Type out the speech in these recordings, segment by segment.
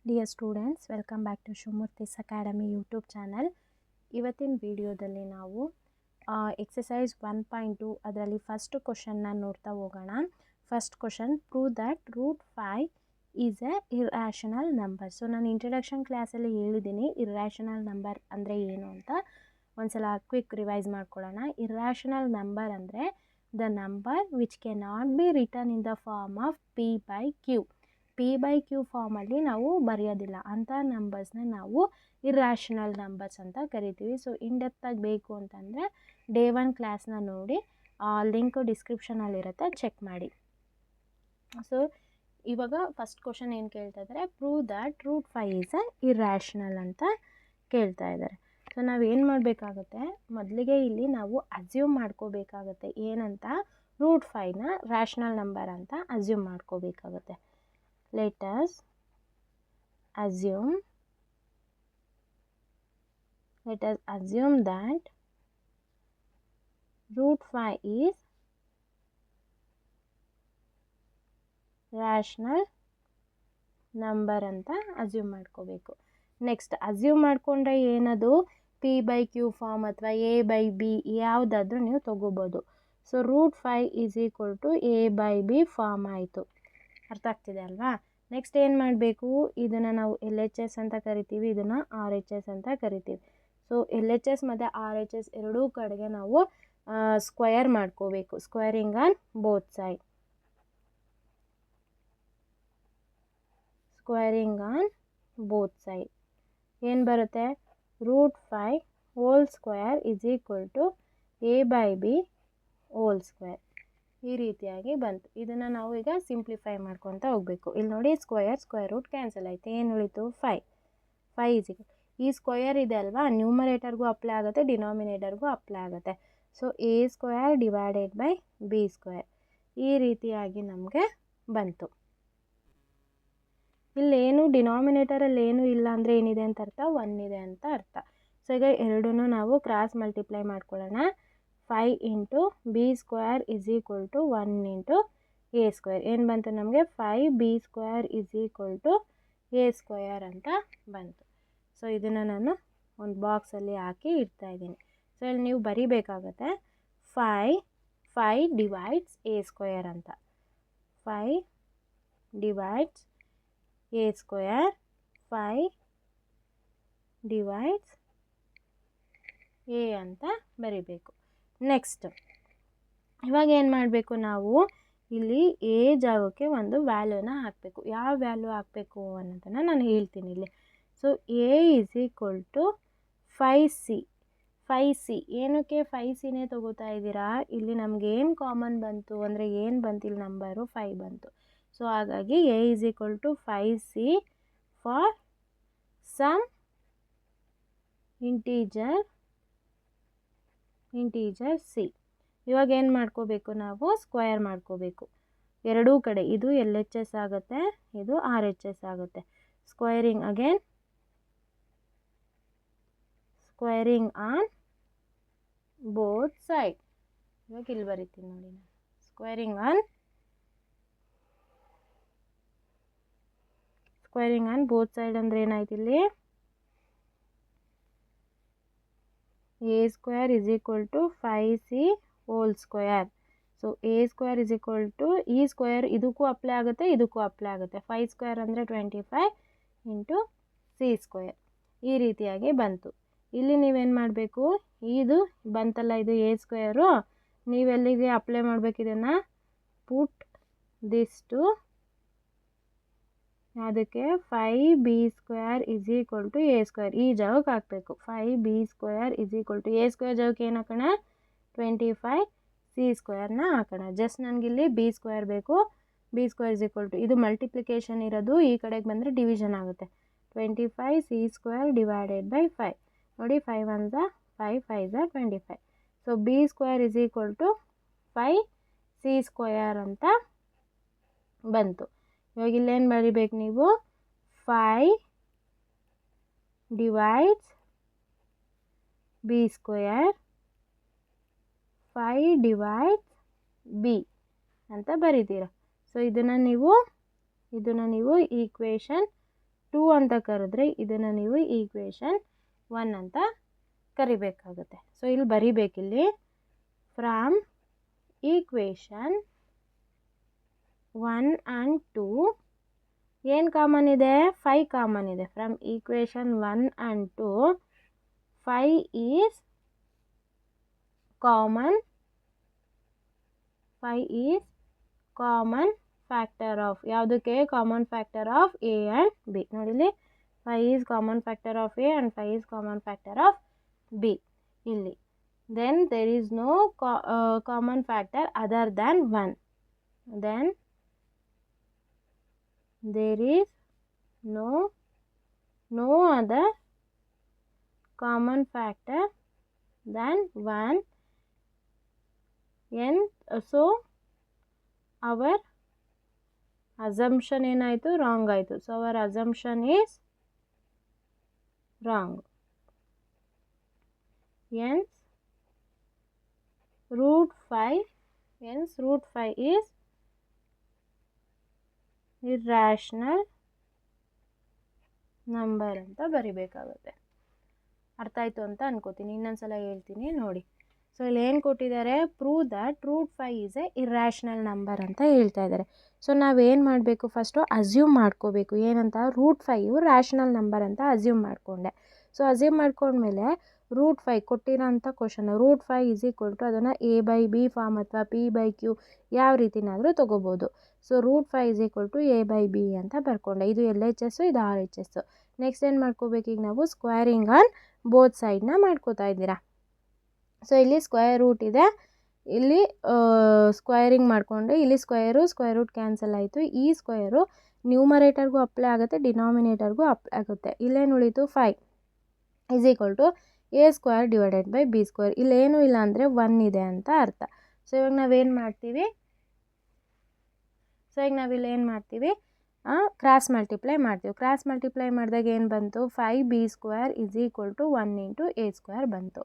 Dear students, welcome back to Shivamurthy's academy YouTube channel. ಇವತ್ತಿನ ವಿಡಿಯೋದಲ್ಲಿ ನಾವು ಎಕ್ಸಸೈಸ್ 1.2 ಅದರಲ್ಲಿ ಫಸ್ಟ್ ಕ್ವಶನ್ನ ನೋಡ್ತಾ ಹೋಗೋಣ. First question, prove that √5 is a irrational number. So ನಾನು ಇಂಟ್ರಡಕ್ಷನ್ ಕ್ಲಾಸಲ್ಲಿ ಹೇಳಿದ್ದೀನಿ ಇರ್ರ್ಯಾಷನಲ್ ನಂಬರ್ ಅಂದರೆ ಏನು ಅಂತ. ಒಂದ್ಸಲ ಕ್ವಿಕ್ ರಿವೈಸ್ ಮಾಡ್ಕೊಳ್ಳೋಣ. ಇರ್ರ್ಯಾಷನಲ್ ನಂಬರ್ ಅಂದರೆ the number which can not be written in the form of P/Q. P/Q ಫಾರ್ಮಲ್ಲಿ ನಾವು ಬರೆಯೋದಿಲ್ಲ. ಅಂಥ ನಂಬರ್ಸ್ನ ನಾವು ಇರ್ರ್ಯಾಷನಲ್ ನಂಬರ್ಸ್ ಅಂತ ಕರಿತೀವಿ. ಸೊ ಇನ್ಡೆಪ್ತಾಗಿ ಬೇಕು ಅಂತಂದರೆ ಡೇ 1 ಕ್ಲಾಸ್ನ ನೋಡಿ, ಲಿಂಕು ಡಿಸ್ಕ್ರಿಪ್ಷನಲ್ಲಿರುತ್ತೆ, ಚೆಕ್ ಮಾಡಿ. ಸೊ ಇವಾಗ ಫಸ್ಟ್ ಕ್ವಶನ್ ಏನು ಕೇಳ್ತಾ ಇದ್ದಾರೆ, prove that √5 is a irrational ಅಂತ ಕೇಳ್ತಾ ಇದ್ದಾರೆ. ಸೊ ನಾವೇನು ಮಾಡಬೇಕಾಗುತ್ತೆ, ಮೊದಲಿಗೆ ಇಲ್ಲಿ ನಾವು ಅಸ್ಯೂಮ್ ಮಾಡ್ಕೋಬೇಕಾಗತ್ತೆ. ಏನಂತ, √5ನ ರ್ಯಾಷನಲ್ ನಂಬರ್ ಅಂತ ಅಸ್ಯೂಮ್ ಮಾಡ್ಕೋಬೇಕಾಗತ್ತೆ. Let us assume that √5 is rational number ಅಂತ ಅಸ್ಯೂಮ್ ಮಾಡ್ಕೋಬೇಕು. ನೆಕ್ಸ್ಟ್ ಅಸ್ಯೂಮ್ ಮಾಡಿಕೊಂಡ್ರೆ ಏನದು, P/Q ಫಾರ್ಮ್ ಅಥವಾ A/B ಯಾವುದಾದ್ರೂ ನೀವು ತೊಗೋಬೋದು. So √5 is equal to A/B form ಆಯಿತು. ಅರ್ಥ ಆಗ್ತಿದೆ ಅಲ್ವಾ? ನೆಕ್ಸ್ಟ್ ಏನು ಮಾಡಬೇಕು, ಇದನ್ನು ನಾವು LHS ಅಂತ ಕರಿತೀವಿ, ಇದನ್ನು RHS ಅಂತ ಕರಿತೀವಿ. ಸೊ LHS ಮತ್ತು RHS ಎರಡೂ ಕಡೆಗೆ ನಾವು ಸ್ಕ್ವಯರ್ ಮಾಡ್ಕೋಬೇಕು. Squaring on both side. ಏನು ಬರುತ್ತೆ, √5 whole square is equal to A/B whole square. ಈ ರೀತಿಯಾಗಿ ಬಂತು. ಇದನ್ನು ನಾವು ಈಗ ಸಿಂಪ್ಲಿಫೈ ಮಾಡ್ಕೊತಾ ಹೋಗಬೇಕು. ಇಲ್ಲಿ ನೋಡಿ, ಸ್ಕ್ವಯರ್ ರೂಟ್ ಕ್ಯಾನ್ಸಲ್ ಆಯಿತು. ಏನು ಉಳಿತು, 5 ಈಸ್ ಈಕ್ವಲ್, ಈ ಸ್ಕ್ವಯರ್ ಇದೆ ಅಲ್ವಾ, ನ್ಯೂಮರೇಟರ್ಗೂ ಅಪ್ಲೈ ಆಗುತ್ತೆ, ಡಿನಾಮಿನೇಟರ್ಗೂ ಅಪ್ಲೈ ಆಗುತ್ತೆ. So A² divided by B². ಈ ರೀತಿಯಾಗಿ ನಮಗೆ ಬಂತು. ಇಲ್ಲೇನು ಡಿನಾಮಿನೇಟರಲ್ಲಿ ಏನೂ ಇಲ್ಲ ಅಂದರೆ ಏನಿದೆ ಅಂತ ಅರ್ಥ, 1 ಇದೆ ಅಂತ ಅರ್ಥ. ಸೊ ಈಗ ಎರಡನ್ನೂ ನಾವು ಕ್ರಾಸ್ ಮಲ್ಟಿಪ್ಲೈ ಮಾಡ್ಕೊಳ್ಳೋಣ. 5 into B² is equal to 1 into A². ಏನು ಬಂತು ನಮಗೆ, 5B² is equal to A² ಅಂತ ಬಂತು. ಸೊ ಇದನ್ನು ನಾನು ಒಂದು ಬಾಕ್ಸಲ್ಲಿ ಹಾಕಿ ಇಡ್ತಾಯಿದ್ದೀನಿ. ಸೊ ಇಲ್ಲಿ ನೀವು ಬರಿಬೇಕಾಗತ್ತೆ, 5 ಡಿವೈಡ್ಸ್ A² ಅಂತ. 5 ಡಿವೈಡ್ಸ್ A², 5 ಡಿವೈಡ್ಸ್ A ಅಂತ ಬರಿಬೇಕು. ನೆಕ್ಸ್ಟ್ ಇವಾಗ ಏನು ಮಾಡಬೇಕು, ನಾವು ಇಲ್ಲಿ A ಜಾಗಕ್ಕೆ ಒಂದು ವ್ಯಾಲ್ಯೂನ ಹಾಕಬೇಕು. ಯಾವ ವ್ಯಾಲ್ಯೂ ಹಾಕಬೇಕು ಅನ್ನೋದನ್ನು ನಾನು ಹೇಳ್ತೀನಿ ಇಲ್ಲಿ. So A is equal to 5C. ಏನಕ್ಕೆ 5Cನೇ ತೊಗೋತಾ ಇದ್ದೀರಾ, ಇಲ್ಲಿ ನಮ್ಗೆ ಏನು ಕಾಮನ್ ಬಂತು ಅಂದರೆ ಏನು ಬಂತು, ಇಲ್ಲಿ ನಂಬರು 5 ಬಂತು. ಸೊ ಹಾಗಾಗಿ A is equal to 5C for some integer C. ಇವಾಗ ಏನು ಮಾಡ್ಕೋಬೇಕು, ನಾವು ಸ್ಕ್ವಯರ್ ಮಾಡ್ಕೋಬೇಕು ಎರಡೂ ಕಡೆ. ಇದು LHS ಆಗುತ್ತೆ, ಇದು RHS ಆಗುತ್ತೆ. ಸ್ಕ್ವಯರಿಂಗ್ ಆನ್ ಬೋತ್ ಸೈಡ್. ಇವಾಗ ಇಲ್ಲಿ ಬರಿತೀನಿ ನೋಡಿ, ಸ್ಕ್ವಯರಿಂಗ್ ಆನ್ ಬೋತ್ ಸೈಡ್ ಅಂದರೆ ಏನಾಯ್ತು, ಇಲ್ಲಿ A² is equal to 5C whole square. So A² is equal to, ಈ ಸ್ಕ್ವಯರ್ ಇದಕ್ಕೂ ಅಪ್ಲೈ ಆಗುತ್ತೆ, ಇದಕ್ಕೂ ಅಪ್ಲೈ ಆಗುತ್ತೆ. 5² ಅಂದರೆ 25 ಇಂಟು C². ಈ ರೀತಿಯಾಗಿ ಬಂತು. ಇಲ್ಲಿ ನೀವೇನು ಮಾಡಬೇಕು, ಇದು ಬಂತಲ್ಲ, ಇದು A², ನೀವೆಲ್ಲಿಗೆ ಅಪ್ಲೈ ಮಾಡಬೇಕು ಇದನ್ನು, ಪುಟ್ ದಿಸ್ ಟು ಅದಕ್ಕೆ 5B² is equal to A². ಈ ಜಾಗಕ್ಕೆ ಹಾಕಬೇಕು. 5B² is equal to A² ಜಾಗಕ್ಕೆ ಏನು ಹಾಕೋಣ, 25 C²ನ ಹಾಕೋಣ. ಜಸ್ಟ್ ನನಗಿಲ್ಲಿ B² ಬೇಕು. B² ಈಸ್ ಈಕ್ವಲ್ ಟು, ಇದು ಮಲ್ಟಿಪ್ಲಿಕೇಶನ್ ಇರೋದು, ಈ ಕಡೆಗೆ ಬಂದರೆ ಡಿವಿಷನ್ ಆಗುತ್ತೆ. 25 C² ಡಿವೈಡೆಡ್ ಬೈ 5. ನೋಡಿ, 5 1 ज़ा 5, 5 ज़ा 25. So B² is equal to 5 C² ಅಂತ ಬಂತು. ಇವಾಗ ಇಲ್ಲೇನು ಬರಿಬೇಕು ನೀವು, 5 ಡಿವೈಡ್ಸ್ B², 5 ಡಿವೈಡ್ಸ್ B ಅಂತ ಬರೀತೀರ. ಸೊ ಇದನ್ನು ನೀವು ಈಕ್ವೇಷನ್ 2 ಅಂತ ಕರೆದ್ರೆ ಇದನ್ನು ನೀವು ಈಕ್ವೇಷನ್ 1 ಅಂತ ಕರಿಬೇಕಾಗುತ್ತೆ. ಸೊ ಇಲ್ಲಿ ಬರಿಬೇಕಿಲ್ಲಿ ಫ್ರಮ್ ಈಕ್ವೇಷನ್ 1 ಆ್ಯಂಡ್ 2 ಏನು ಕಾಮನ್ ಇದೆ? 5 ಕಾಮನ್ ಇದೆ. From equation 1 and 2 5 is common. 5 is common factor of ಯಾವುದಕ್ಕೆ? Common factor of A and B. ನೋಡಿಲಿ 5 is common factor of A and 5 is common factor of B ಇಲ್ಲಿ. Then there is no common factor other than 1. Then there is no other common factor than 1. And so our assumption ಏನಾಯಿತು? Wrong ಆಯಿತು. So our assumption is wrong. Hence root 5 is irrational number ಅಂತ ಬರಿಬೇಕಾಗುತ್ತೆ. ಅರ್ಥ ಆಯಿತು ಅಂತ ಅನ್ಕೋತೀನಿ. ಇನ್ನೊಂದ್ಸಲ ಹೇಳ್ತೀನಿ ನೋಡಿ. ಸೊ ಇಲ್ಲಿ ಏನು ಕೊಟ್ಟಿದ್ದಾರೆ? Prove that root 5 is a irrational number ಅಂತ ಹೇಳ್ತಾ ಇದ್ದಾರೆ. ಸೊ ನಾವೇನು ಮಾಡಬೇಕು? ಫಸ್ಟು ಅಸ್ಯೂಮ್ ಮಾಡ್ಕೋಬೇಕು. ಏನಂತ? ರೂಟ್ 5 ರ್ಯಾಷನಲ್ ನಂಬರ್ ಅಂತ ಅಸ್ಯೂಮ್ ಮಾಡಿಕೊಂಡೆ. ಸೊ ಅಸ್ಯೂಮ್ ಮಾಡ್ಕೊಂಡ್ಮೇಲೆ ರೂಟ್ 5 ಕೊಟ್ಟಿರೋ ಅಂಥ question root 5 is equal to ಅದನ್ನು a/b ಫಾರ್ಮ್ ಅಥವಾ p/q ಯಾವ ರೀತಿನಾದರೂ ತೊಗೋಬೋದು. So root 5 is equal to a/b ಅಂತ ಬರ್ಕೊಂಡೆ. ಇದು LHS, ಇದು RHS. ನೆಕ್ಸ್ಟ್ ಏನು ಮಾಡ್ಕೋಬೇಕು? ಈಗ ನಾವು ಸ್ಕ್ವೇರಿಂಗ್ ಆನ್ ಬೋತ್ ಸೈಡ್ನ ಮಾಡ್ಕೋತಾ ಇದ್ದೀರಾ. ಸೊ ಇಲ್ಲಿ ಸ್ಕ್ವೇರ್ ರೂಟ್ ಇದೆ, ಇಲ್ಲಿ ಸ್ಕ್ವೇರಿಂಗ್ ಮಾಡಿಕೊಂಡೆ. ಇಲ್ಲಿ ಸ್ಕ್ವೇರ್ ರೂಟ್ ಕ್ಯಾನ್ಸಲ್ ಆಯಿತು. ಈ ಸ್ಕ್ವೇರು ನ್ಯೂಮರೇಟರ್ಗೂ ಅಪ್ಲೈ ಆಗುತ್ತೆ, ಡಿನಾಮಿನೇಟರ್ಗೂ ಅಪ್ಲೈ ಆಗುತ್ತೆ. ಇಲ್ಲೇನು ಉಳಿತು? 5 is equal to a square divided by b square. ಇಲ್ಲೇನೂ ಇಲ್ಲ ಅಂದರೆ 1 ಇದೆ ಅಂತ ಅರ್ಥ. ಸೊ ಇವಾಗ ನಾವೇನು ಮಾಡ್ತೀವಿ? ಇಲ್ಲಿ ಏನು ಮಾಡ್ತೀವಿ? ಕ್ರಾಸ್ ಮಲ್ಟಿಪ್ಲೈ ಮಾಡ್ತೀವಿ. ಕ್ರಾಸ್ ಮಲ್ಟಿಪ್ಲೈ ಮಾಡಿದಾಗ ಏನು ಬಂತು? 5b square is equal to 1 into a square ಬಂತು.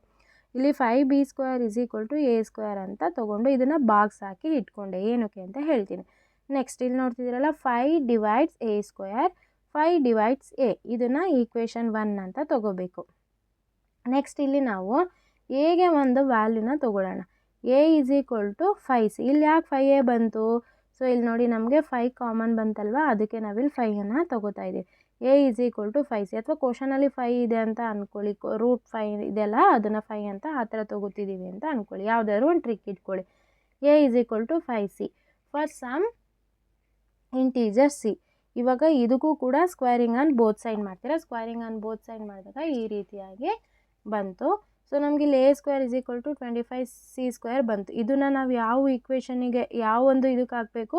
ಇಲ್ಲಿ 5b square is equal to a square ಅಂತ ತೊಗೊಂಡು ಇದನ್ನು ಬಾಕ್ಸ್ ಹಾಕಿ ಇಟ್ಕೊಂಡೆ. ಏನಕ್ಕೆ ಅಂತ ಹೇಳ್ತೀನಿ. ನೆಕ್ಸ್ಟ್ ಇಲ್ಲಿ ನೋಡ್ತಿದ್ದೀರಲ್ಲ 5 divides a square, 5 divides a. ಇದನ್ನು ಈಕ್ವೇಷನ್ 1 ಅಂತ ತೊಗೋಬೇಕು. ನೆಕ್ಸ್ಟ್ ಇಲ್ಲಿ ನಾವು ಎಗೆ ಒಂದು ವ್ಯಾಲ್ಯೂನ ತೊಗೊಳ್ಳೋಣ. a is equal to 5c. ಇಲ್ಲಿ ಯಾಕೆ 5a ಬಂತು? ಸೊ ಇಲ್ಲಿ ನೋಡಿ ನಮಗೆ 5 ಕಾಮನ್ ಬಂತಲ್ವಾ, ಅದಕ್ಕೆ ನಾವಿಲ್ಲಿ 5ಅನ್ನು ತೊಗೋತಾ ಇದ್ದೀವಿ. a is equal to 5c. ಅಥವಾ ಕ್ವಶನಲ್ಲಿ 5 ಇದೆ ಅಂತ ಅಂದ್ಕೊಳ್ಳಿ, ರೂಟ್ 5 ಇದೆಲ್ಲ ಅದನ್ನು 5 ಅಂತ ಆ ಥರ ತೊಗೋತಿದ್ದೀವಿ ಅಂತ ಅಂದ್ಕೊಳ್ಳಿ. ಯಾವುದಾದ್ರು ಒಂದು ಟ್ರಿಕ್ ಇಟ್ಕೊಳ್ಳಿ. a is equal to 5c for some integer c. ಇವಾಗ ಇದಕ್ಕೂ ಕೂಡ ಸ್ಕ್ವೇರಿಂಗ್ ಆನ್ ಬೋತ್ ಸೈಡ್ ಮಾಡ್ತೀರಾ. ಸ್ಕ್ವೇರಿಂಗ್ ಆನ್ ಬೋತ್ ಸೈಡ್ ಮಾಡಿದಾಗ ಈ ರೀತಿಯಾಗಿ ಬಂತು. ಸೊ ನಮಗೆ ಇಲ್ಲಿ a square is equal to 25c square ಬಂತು. ಇದನ್ನು ನಾವು ಯಾವ ಈಕ್ವೇಷನಿಗೆ ಯಾವ ಒಂದು ಇದಕ್ಕೆ ಹಾಕಬೇಕು?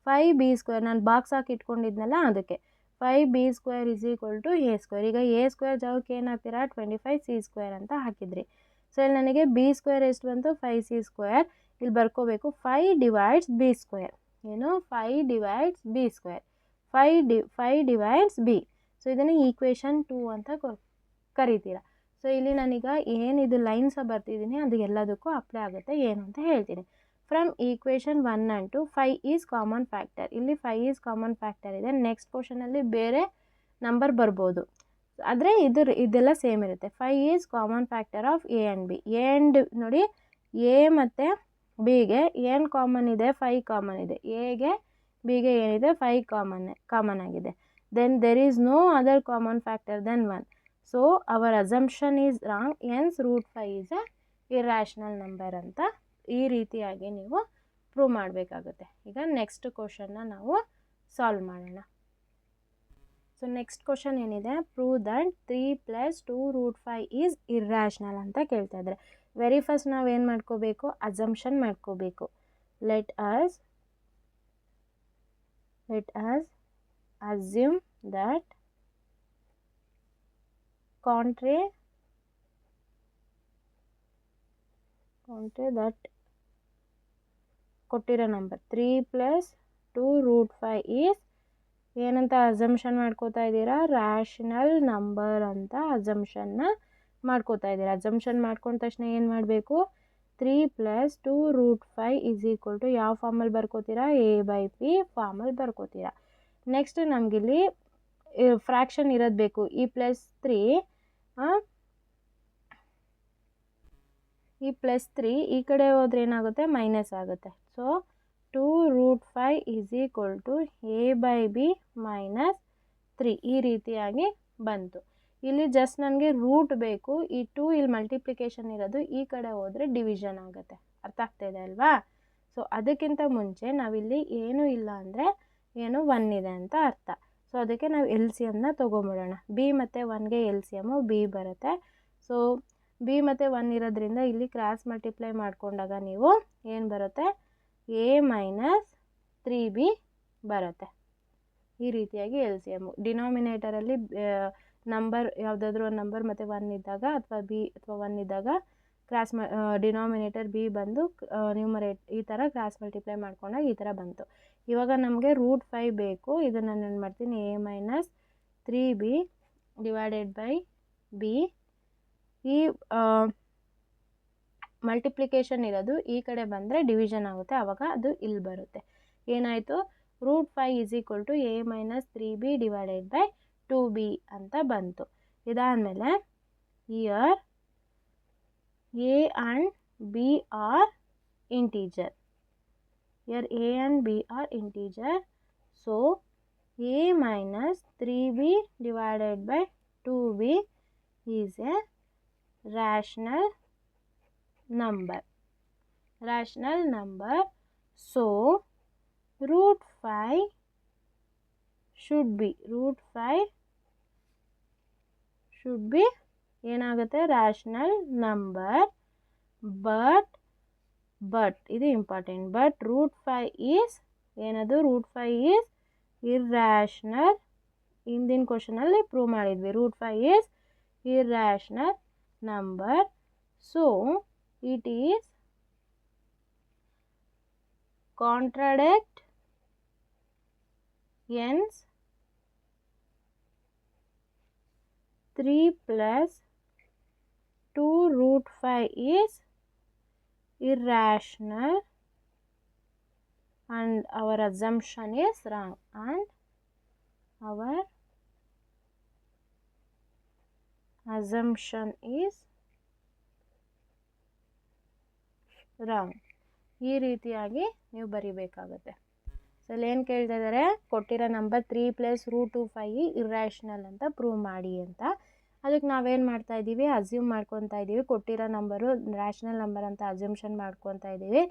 5b square. ನಾನು ಬಾಕ್ಸ್ ಹಾಕಿ ಇಟ್ಕೊಂಡಿದ್ನಲ್ಲ ಅದಕ್ಕೆ 5b square is equal to a square. ಈಗ a ಸ್ಕ್ವೇರ್ ಜಾಗಕ್ಕೆ ಏನು ಹಾಕ್ತೀರಾ? 25c ಸ್ಕ್ವೇರ್ ಅಂತ ಹಾಕಿದ್ರಿ. ಸೊ ಇಲ್ಲಿ ನನಗೆ b ಸ್ಕ್ವೇರ್ ಎಷ್ಟು ಬಂತು? 5c square. ಇಲ್ಲಿ ಬರ್ಕೋಬೇಕು 5 ಡಿವೈಡ್ಸ್ b ಸ್ಕ್ವೇರ್. ಏನು? 5 divides b square. 5 divides b. So ಇದನ್ನು ಈಕ್ವೇಷನ್ 2 ಅಂತ ಕರಿತೀರಾ. ಸೊ ಇಲ್ಲಿ ನಾನೀಗ ಏನಿದು ಲೈನ್ಸ ಬರ್ತಿದ್ದೀನಿ ಅದು ಎಲ್ಲದಕ್ಕೂ ಅಪ್ಲೈ ಆಗುತ್ತೆ. ಏನು ಅಂತ ಹೇಳ್ತೀನಿ. From equation 1 and 2 5 is common factor. ಇಲ್ಲಿ 5 ಈಸ್ ಕಾಮನ್ ಫ್ಯಾಕ್ಟರ್ ಇದೆ. ನೆಕ್ಸ್ಟ್ ಕ್ವಶನಲ್ಲಿ ಬೇರೆ ನಂಬರ್ ಬರ್ಬೋದು, ಆದರೆ ಇದೆಲ್ಲ ಸೇಮ್ ಇರುತ್ತೆ. 5 is common factor of a and b. a and ನೋಡಿ a ಮತ್ತು ಬಿಗೆ ಏನು ಕಾಮನ್ ಇದೆ? 5 ಕಾಮನ್ ಇದೆ. ಎಗೆ ಬಿಗೆ ಏನಿದೆ? 5 ಕಾಮನ್ ಆಗಿದೆ. Then there is no other common factor than 1. So our assumption is wrong. Hence root 5 is a irrational number ಅಂತ ಈ ರೀತಿಯಾಗಿ ನೀವು ಪ್ರೂವ್ ಮಾಡಬೇಕಾಗುತ್ತೆ. ಈಗ ನೆಕ್ಸ್ಟ್ ಕ್ವಶನ್ನ ನಾವು ಸಾಲ್ವ್ ಮಾಡೋಣ. ಸೊ ನೆಕ್ಸ್ಟ್ ಕ್ವಶನ್ ಏನಿದೆ? Prove that 3 + 2 root 5 is irrational ಅಂತ ಕೇಳ್ತಾ ಇದ್ದಾರೆ. ವೆರಿ ಫಸ್ಟ್ ನಾವೇನು ಮಾಡ್ಕೋಬೇಕು? ಅಸಂಪ್ಷನ್ ಮಾಡ್ಕೋಬೇಕು. Let us assume that contrary that ಕೊಟ್ಟಿರೋ ನಂಬರ್ 3 + 2 ರೂಟ್ 5 ಈಸ್ ಏನಂತ ಅಸಂಪ್ಷನ್ ಮಾಡ್ಕೋತಾ ಇದ್ದೀರಾ? ರ್ಯಾಷನಲ್ ನಂಬರ್ ಅಂತ ಅಸಂಪ್ಷನ್ನ ಮಾಡ್ಕೋತಾ ಇದ್ದೀರಾ. ಅಸಂಪ್ಷನ್ ಮಾಡ್ಕೊಂಡ ತಕ್ಷಣ ಏನು ಮಾಡಬೇಕು? 3 + 2 ರೂಟ್ 5 ಈಸ್ ಈಕ್ವಲ್ ಟು ಯಾವ ಫಾರ್ಮಲ್ಲಿ ಬರ್ಕೋತೀರಾ? a/p ಫಾರ್ಮಲ್ಲಿ ಬರ್ಕೋತೀರಾ. ನೆಕ್ಸ್ಟ್ ನಮಗಿಲ್ಲಿ ಫ್ರ್ಯಾಕ್ಷನ್ ಇರೋದು ಬೇಕು. ಈ +3 ಈ ಕಡೆ ಹೋದರೆ ಏನಾಗುತ್ತೆ, ಮೈನಸ್ ಆಗುತ್ತೆ. ಸೊ 2√5 = a/b - 3 ಈ ರೀತಿಯಾಗಿ ಬಂತು. ಇಲ್ಲಿ ಜಸ್ಟ್ ನನಗೆ ರೂಟ್ ಬೇಕು. ಈ 2 ಇಲ್ಲಿ ಮಲ್ಟಿಪ್ಲಿಕೇಶನ್ ಇರೋದು, ಈ ಕಡೆ ಹೋದರೆ ಡಿವಿಷನ್ ಆಗುತ್ತೆ. ಅರ್ಥ ಆಗ್ತಾಯಿದೆ ಅಲ್ವಾ? ಸೊ ಅದಕ್ಕಿಂತ ಮುಂಚೆ ನಾವಿಲ್ಲಿ ಏನೂ ಇಲ್ಲ ಅಂದರೆ 1 ಇದೆ ಅಂತ ಅರ್ಥ. ಸೊ ಅದಕ್ಕೆ ನಾವು ಎಲ್ ಸಿ ಎಮ್ನ ತೊಗೊಂಬಿಡೋಣ. ಬಿ ಮತ್ತು 1ಗೆ ಎಲ್ ಸಿ ಎಮ್ಮು ಬಿ ಬರುತ್ತೆ. ಸೊ ಬಿ ಮತ್ತು 1 ಇರೋದ್ರಿಂದ ಇಲ್ಲಿ ಕ್ರಾಸ್ ಮಲ್ಟಿಪ್ಲೈ ಮಾಡಿಕೊಂಡಾಗ ನೀವು ಏನು ಬರುತ್ತೆ, a - 3b ಬರುತ್ತೆ. ಈ ರೀತಿಯಾಗಿ ಎಲ್ ಸಿ ಎಮ್ಮು ಡಿನಾಮಿನೇಟರಲ್ಲಿ ನಂಬರ್ ಯಾವುದಾದ್ರೂ ಒಂದು ನಂಬರ್ ಮತ್ತು 1 ಇದ್ದಾಗ ಅಥವಾ ಬಿ ಅಥವಾ 1 ಇದ್ದಾಗ ಡಿನಾಮಿನೇಟರ್ ಬಿ ಬಂದು ನ್ಯೂಮರೇಟ್ ಈ ಥರ ಕ್ರಾಸ್ ಮಲ್ಟಿಪ್ಲೈ ಮಾಡ್ಕೊಂಡಾಗ ಈ ಥರ ಬಂತು. ಇವಾಗ ನಮಗೆ √5 ಬೇಕು. ಇದನ್ನು ನಾನು ಏನು ಮಾಡ್ತೀನಿ, a - 3b / b. ಈ ಮಲ್ಟಿಪ್ಲಿಕೇಶನ್ ಇರೋದು ಈ ಕಡೆ ಬಂದರೆ ಡಿವಿಷನ್ ಆಗುತ್ತೆ, ಆವಾಗ ಅದು ಇಲ್ಲಿ ಬರುತ್ತೆ. ಏನಾಯಿತು, √5 = a - 3b / 2b ಅಂತ ಬಂತು. ಇದಾದಮೇಲೆ year a and b are integer. Here a and b are integer. So a - 3b / 2b is a rational number. So √5 should be ಏನಾಗುತ್ತೆ, ರ್ಯಾಷನಲ್ ನಂಬರ್. ಬಟ್ ಇದು ಇಂಪಾರ್ಟೆಂಟ್. ಬಟ್ √5 ಈಸ್ ಏನದು, √5 is irrational. ಹಿಂದಿನ ಕ್ವಶನಲ್ಲಿ prove ಮಾಡಿದ್ವಿ, √5 is irrational number. So it is contradict n's 3 + 2√5 is irrational and our assumption is wrong. ಈ ರೀತಿಯಾಗಿ ನೀವು ಬರಿಬೇಕಾಗುತ್ತೆ. So ಇಲ್ಲಿ ಏನು ಕೇಳ್ತಾ ಇದ್ದಾರೆ, ಕೊಟ್ಟಿರೋ ನಂಬರ್ 3 + √5 ಇರ್ರ್ಯಾಷನಲ್ ಅಂತ ಪ್ರೂವ್ ಮಾಡಿ ಅಂತ. ಅದಕ್ಕೆ ನಾವೇನು ಮಾಡ್ತಾ ಇದ್ದೀವಿ, ಅಸ್ಯೂಮ್ ಮಾಡ್ಕೊತಾ ಇದ್ದೀವಿ. ಕೊಟ್ಟಿರೋ ನಂಬರು ರ್ಯಾಷನಲ್ ನಂಬರ್ ಅಂತ ಅಸ್ಯೂಮ್ಷನ್ ಮಾಡ್ಕೊತಾ ಇದ್ದೀವಿ.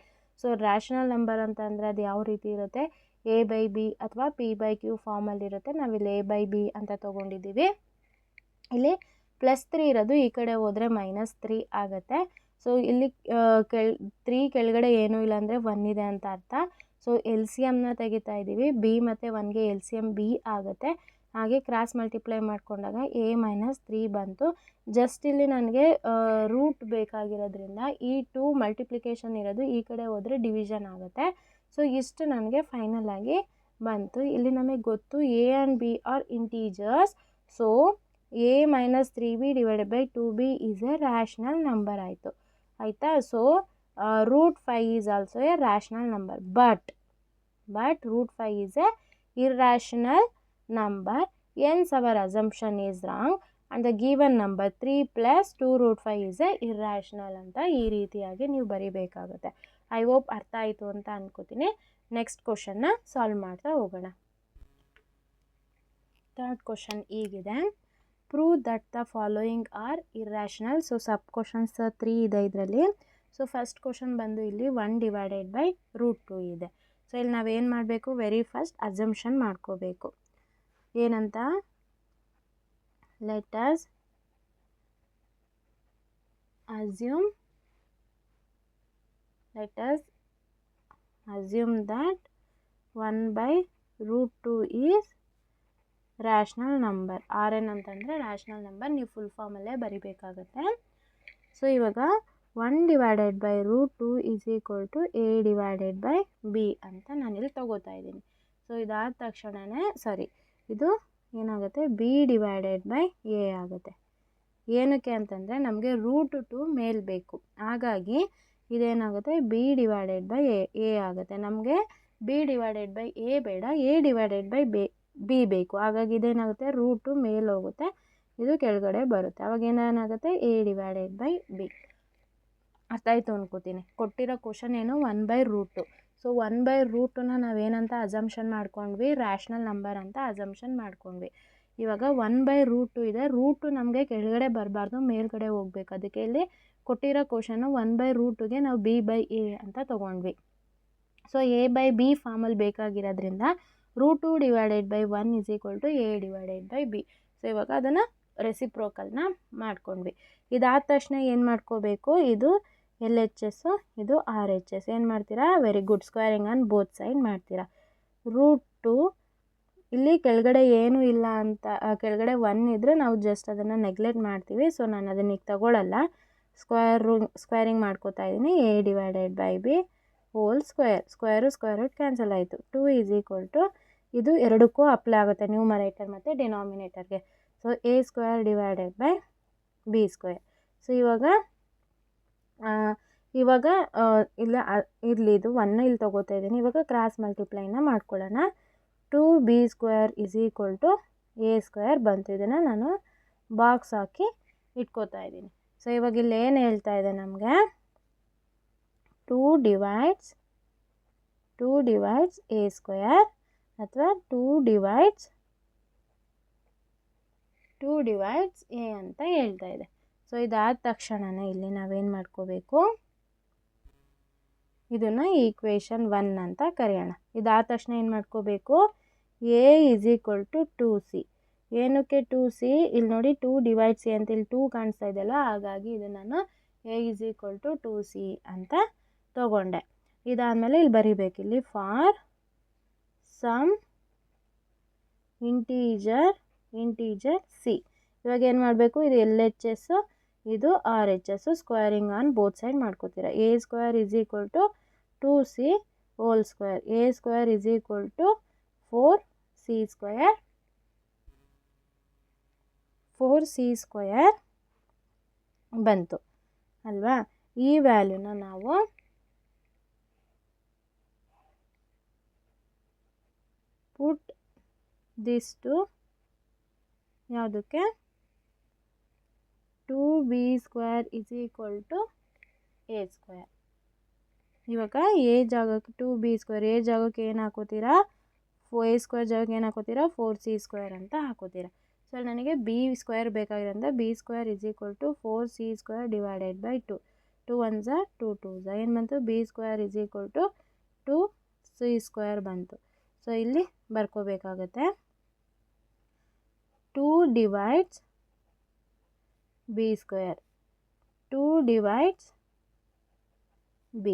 ಸೊ ರ್ಯಾಷನಲ್ ನಂಬರ್ ಅಂತ ಅಂದರೆ ಅದು ಯಾವ ರೀತಿ ಇರುತ್ತೆ, a/b ಅಥವಾ p/q ಫಾರ್ಮಲ್ಲಿರುತ್ತೆ. ನಾವಿಲ್ಲಿ a/b ಅಂತ ತೊಗೊಂಡಿದ್ದೀವಿ. ಇಲ್ಲಿ +3 ಇರೋದು ಈ ಕಡೆ ಹೋದರೆ -3 ಆಗುತ್ತೆ. ಸೊ ಇಲ್ಲಿ 3 ಕೆಳಗಡೆ ಏನೂ ಇಲ್ಲ ಅಂದರೆ 1 ಇದೆ ಅಂತ ಅರ್ಥ. ಸೊ ಎಲ್ ಸಿ ಎಮ್ನ ತೆಗಿತಾ ಇದ್ದೀವಿ. ಬಿ ಮತ್ತು 1ಗೆ ಎಲ್ ಸಿ ಎಮ್ ಬಿ ಆಗುತ್ತೆ. ಹಾಗೆ ಕ್ರಾಸ್ ಮಲ್ಟಿಪ್ಲೈ ಮಾಡಿಕೊಂಡಾಗ a - 3 ಬಂತು. ಜಸ್ಟ್ ಇಲ್ಲಿ ನನಗೆ ರೂಟ್ ಬೇಕಾಗಿರೋದ್ರಿಂದ ಈ 2 ಮಲ್ಟಿಪ್ಲಿಕೇಶನ್ ಇರೋದು ಈ ಕಡೆ ಹೋದರೆ ಡಿವಿಷನ್ ಆಗುತ್ತೆ. ಸೊ ಇಷ್ಟು ನನಗೆ ಫೈನಲ್ ಆಗಿ ಬಂತು. ಇಲ್ಲಿ ನಮಗೆ ಗೊತ್ತು a and b R integers. So a - 3b / 2b is A rational number ಆಯಿತು. ಆಯಿತಾ? So √5 is also A rational number. But √5 is A irrational number. Hence our assumption is wrong and the given number 3 + 2√5 is a irrational ಅಂತ ಈ ರೀತಿಯಾಗಿ ನೀವು ಬರಿಬೇಕಾಗುತ್ತೆ. I hope ಅರ್ಥ ಆಯಿತು ಅಂತ ಅನ್ಕೋತೀನಿ. ನೆಕ್ಸ್ಟ್ ಕ್ವಶನ್ನ ಸಾಲ್ವ್ ಮಾಡ್ತಾ ಹೋಗೋಣ. ಥರ್ಡ್ ಕ್ವಶನ್ ಹೀಗಿದೆ, prove that the following are irrational. So sub questions 3 ಇದೆ ಇದರಲ್ಲಿ. ಸೊ ಫಸ್ಟ್ ಕ್ವಶನ್ ಬಂದು ಇಲ್ಲಿ 1 / √2 ಇದೆ. ಸೊ ಇಲ್ಲಿ ನಾವೇನು ಮಾಡಬೇಕು, ವೆರಿ ಫಸ್ಟ್ ಅಸಂಪ್ಷನ್ ಮಾಡ್ಕೋಬೇಕು. ಏನಂತ, let us assume that 1/√2 is rational number. RN ಅಂತಂದರೆ ರ್ಯಾಷನಲ್ ನಂಬರ್. ನೀವು ಫುಲ್ ಫಾರ್ಮಲ್ಲೇ ಬರಿಬೇಕಾಗತ್ತೆ. ಸೊ ಇವಾಗ 1 / √2 = a / b ಅಂತ ನಾನಿಲ್ಲಿ ತಗೋತಾ ಇದ್ದೀನಿ. ಸೊ ಇದಾದ ತಕ್ಷಣವೇ ಇದು ಏನಾಗುತ್ತೆ, b / a ಆಗುತ್ತೆ. ಏನಕ್ಕೆ ಅಂತಂದರೆ ನಮಗೆ √2 ಮೇಲ್ ಬೇಕು. ಹಾಗಾಗಿ ಇದೇನಾಗುತ್ತೆ, b / a ಆಗುತ್ತೆ. ನಮಗೆ b / a ಬೇಡ, a / ಬಿ ಬೇಕು. ಹಾಗಾಗಿ ಇದೇನಾಗುತ್ತೆ, ರೂಟು ಮೇಲೆ ಹೋಗುತ್ತೆ, ಇದು ಕೆಳಗಡೆ ಬರುತ್ತೆ. ಅವಾಗ ಏನಾಗುತ್ತೆ, A/B. ಅರ್ಥ ಆಯಿತು ಅನ್ಕೋತೀನಿ. ಕೊಟ್ಟಿರೋ ಕ್ವಶನ್ ಏನು, 1/√. ಸೊ 1/√ನ ನಾವೇನಂತ ಅಸಂಪ್ಷನ್ ಮಾಡ್ಕೊಂಡ್ವಿ, ರ್ಯಾಷನಲ್ ನಂಬರ್ ಅಂತ ಅಸಂಪ್ಷನ್ ಮಾಡ್ಕೊಂಡ್ವಿ. ಇವಾಗ 1/√2 ಇದೆ. ರೂಟು ನಮಗೆ ಕೆಳಗಡೆ ಬರಬಾರ್ದು, ಮೇಲ್ಗಡೆ ಹೋಗ್ಬೇಕು. ಅದಕ್ಕೆ ಇಲ್ಲಿ ಕೊಟ್ಟಿರೋ ಕ್ವಶನು 1/√2ಗೆ ನಾವು B/A ಅಂತ ತೊಗೊಂಡ್ವಿ. ಸೊ A/B ಫಾರ್ಮಲ್ಲಿ ಬೇಕಾಗಿರೋದ್ರಿಂದ √2/1 = A/B. ಸೊ ಇವಾಗ ಅದನ್ನು ರೆಸಿಪ್ರೋಕಲ್ನ ಮಾಡ್ಕೊಂಡ್ವಿ. ಇದಾದ ತಕ್ಷಣ ಏನು ಮಾಡ್ಕೋಬೇಕು, ಇದು LHS, ಇದು RHS. ಏನು ಮಾಡ್ತೀರಾ, very good, squaring on both side ಮಾಡ್ತೀರಾ. √2 ಇಲ್ಲಿ ಕೆಳಗಡೆ ಏನೂ ಇಲ್ಲ ಅಂತ, ಕೆಳಗಡೆ 1 ಇದ್ದರೆ ನಾವು ಜಸ್ಟ್ ಅದನ್ನು ನೆಗ್ಲೆಕ್ಟ್ ಮಾಡ್ತೀವಿ. ಸೊ ನಾನು ಅದನ್ನ ಈಗ ತಗೊಳ್ಳಲ್ಲ, ಸ್ಕ್ವೇರಿಂಗ್ ಮಾಡ್ಕೋತಾ ಇದ್ದೀನಿ. A/B whole square root cancel ಆಯಿತು. 2 ಇದು ಎರಡಕ್ಕೂ ಅಪ್ಲೈ ಆಗುತ್ತೆ, ನ್ಯೂಮರೇಟರ್ ಮತ್ತು ಡಿನಾಮಿನೇಟರ್ಗೆ. So A²/B². ಸೊ ಇವಾಗ ಇಲ್ಲ ಇರಲಿ, ಇದು 1 ಇಲ್ಲಿ ತೊಗೋತಾ ಇದ್ದೀನಿ. ಇವಾಗ ಕ್ರಾಸ್ ಮಲ್ಟಿಪ್ಲೈನ ಮಾಡ್ಕೊಳ್ಳೋಣ. 2B² = A² ಬಂತು. ಇದನ್ನು ನಾನು ಬಾಕ್ಸ್ ಹಾಕಿ ಇಟ್ಕೋತಾ ಇದ್ದೀನಿ. ಸೊ ಇವಾಗ ಇಲ್ಲಿ ಏನು ಹೇಳ್ತಾ ಇದೆ ನಮಗೆ, 2 divides A² ಅಥವಾ 2 divides A ಅಂತ ಹೇಳ್ತಾ ಇದೆ. ಸೊ ಇದಾದ ತಕ್ಷಣನೇ ಇಲ್ಲಿ ನಾವೇನು ಮಾಡ್ಕೋಬೇಕು, ಇದನ್ನು ಈಕ್ವೇಷನ್ 1 ಅಂತ ಕರೆಯೋಣ. ಇದಾದ ತಕ್ಷಣ ಏನು ಮಾಡ್ಕೋಬೇಕು, A = 2C. ಏನಕ್ಕೆ 2C, ಇಲ್ಲಿ ನೋಡಿ 2 divides A ಅಂತ ಇಲ್ಲಿ 2 ಕಾಣಿಸ್ತಾ ಇದೆಯಲ್ಲ, ಹಾಗಾಗಿ ಇದು ನಾನು A = 2C ಅಂತ ತೊಗೊಂಡೆ. ಇದಾದಮೇಲೆ ಇಲ್ಲಿ ಬರಿಬೇಕು, ಇಲ್ಲಿ ಫಾರ್ ಸಮ್ ಇಂಟೀಜರ್ C. ಇವಾಗ ಏನು ಮಾಡಬೇಕು, ಇದು LHS, ಇದು RHS, squaring on both side ಮಾಡ್ಕೋತೀರಾ. A² = 2C whole square. A² = 4C² ಬಂತು ಅಲ್ವಾ. ಈ ವ್ಯಾಲ್ಯೂನ ನಾವು ಪುಟ್ ದಿಸ್ ಟು ಯಾವುದಕ್ಕೆ, 2B² = A². ಇವಾಗ A ಜಾಗಕ್ಕೆ 2B², A ಜಾಗಕ್ಕೆ ಏನು ಹಾಕೋತೀರಾ, A² ಜಾಗಕ್ಕೆ ಏನು ಹಾಕೋತೀರಾ, 4C² ಅಂತ ಹಾಕೋತೀರಾ. ಸೊ ನನಗೆ B² ಬೇಕಾಗಿರೋದ್ರಿಂದ B² = 4C² / 2. 2 1s 2 2s ಏನು ಬಂತು, B² = 2C² ಬಂತು. ಸೊ ಇಲ್ಲಿ ಬರ್ಕೋಬೇಕಾಗತ್ತೆ, 2 divides B², 2 divides B.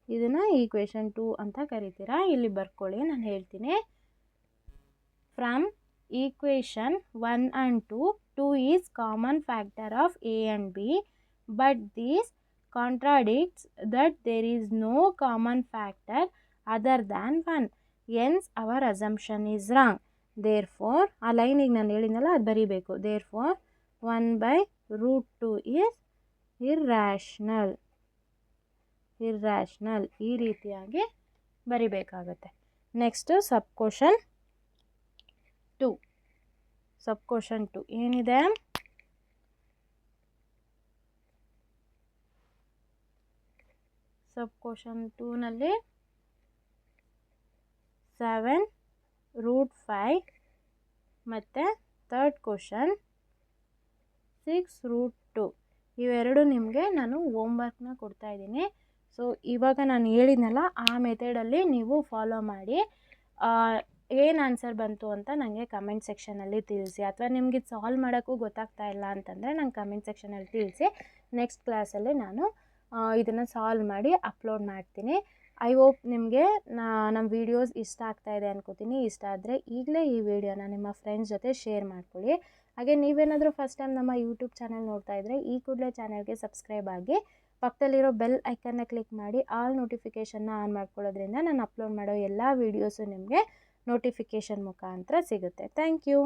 ಇದನ್ನು ಈಕ್ವೇಷನ್ 2 ಅಂತ ಕರಿತೀರಾ. ಇಲ್ಲಿ ಬರ್ಕೊಳ್ಳಿ, ನಾನು ಹೇಳ್ತೀನಿ. From equation 1 and 2 is common factor of A and B, but this contradicts that there is no common factor other than 1. Hence our assumption is wrong. Therefore, ಆ ಲೈನಿಗೆ ನಾನು ಹೇಳಿದ್ನಲ್ಲ ಅದು ಬರೀಬೇಕು. Therefore 1/√2 is irrational. ಈ ರೀತಿಯಾಗಿ ಬರಿಬೇಕಾಗತ್ತೆ. ನೆಕ್ಸ್ಟ್ ಸಬ್ ಕ್ವಶನ್ 2 ಏನಿದೆ, sub question 2ನಲ್ಲಿ 7√5 ಮತ್ತು third question 6√2 ಇವೆರಡು ನಿಮಗೆ ನಾನು ಹೋಮ್ವರ್ಕ್ನ ಕೊಡ್ತಾ ಇದ್ದೀನಿ. ಸೊ ಇವಾಗ ನಾನು ಹೇಳಿದ್ನಲ್ಲ ಆ ಮೆಥಡಲ್ಲಿ ನೀವು ಫಾಲೋ ಮಾಡಿ. ಏನು ಆನ್ಸರ್ ಬಂತು ಅಂತ ನನಗೆ ಕಮೆಂಟ್ ಸೆಕ್ಷನಲ್ಲಿ ತಿಳಿಸಿ, ಅಥವಾ ನಿಮಗೆ ಸಾಲ್ವ್ ಮಾಡೋಕ್ಕೂ ಗೊತ್ತಾಗ್ತಾ ಇಲ್ಲ ಅಂತಂದರೆ ನಂಗೆ ಕಮೆಂಟ್ ಸೆಕ್ಷನಲ್ಲಿ ತಿಳಿಸಿ. ನೆಕ್ಸ್ಟ್ ಕ್ಲಾಸಲ್ಲಿ ನಾನು ಇದನ್ನು ಸಾಲ್ವ್ ಮಾಡಿ ಅಪ್ಲೋಡ್ ಮಾಡ್ತೀನಿ. ಐ ಹೋಪ್ ನಿಮಗೆ ನಮ್ಮ ವೀಡಿಯೋಸ್ ಇಷ್ಟ ಆಗ್ತಾಯಿದೆ ಅನ್ಕೋತೀನಿ. ಇಷ್ಟ ಆದರೆ ಈಗಲೇ ಈ ವಿಡಿಯೋನ ನಿಮ್ಮ ಫ್ರೆಂಡ್ಸ್ ಜೊತೆ ಶೇರ್ ಮಾಡ್ಕೊಳ್ಳಿ. ಹಾಗೆ ನೀವೇನಾದರೂ ಫಸ್ಟ್ ಟೈಮ್ ನಮ್ಮ ಯೂಟ್ಯೂಬ್ ಚಾನಲ್ ನೋಡ್ತಾ ಇದ್ದರೆ ಈ ಕೂಡಲೇ ಚಾನಲ್ಗೆ ಸಬ್ಸ್ಕ್ರೈಬ್ ಆಗಿ ಪಕ್ಕದಲ್ಲಿರೋ ಬೆಲ್ ಐಕನ್ನ ಕ್ಲಿಕ್ ಮಾಡಿ ಆಲ್ ನೋಟಿಫಿಕೇಷನ್ನ ಆನ್ ಮಾಡ್ಕೊಳ್ಳೋದ್ರಿಂದ ನಾನು ಅಪ್ಲೋಡ್ ಮಾಡೋ ಎಲ್ಲ ವೀಡಿಯೋಸು ನಿಮಗೆ ನೋಟಿಫಿಕೇಷನ್ ಮುಖಾಂತರ ಸಿಗುತ್ತೆ. Thank you.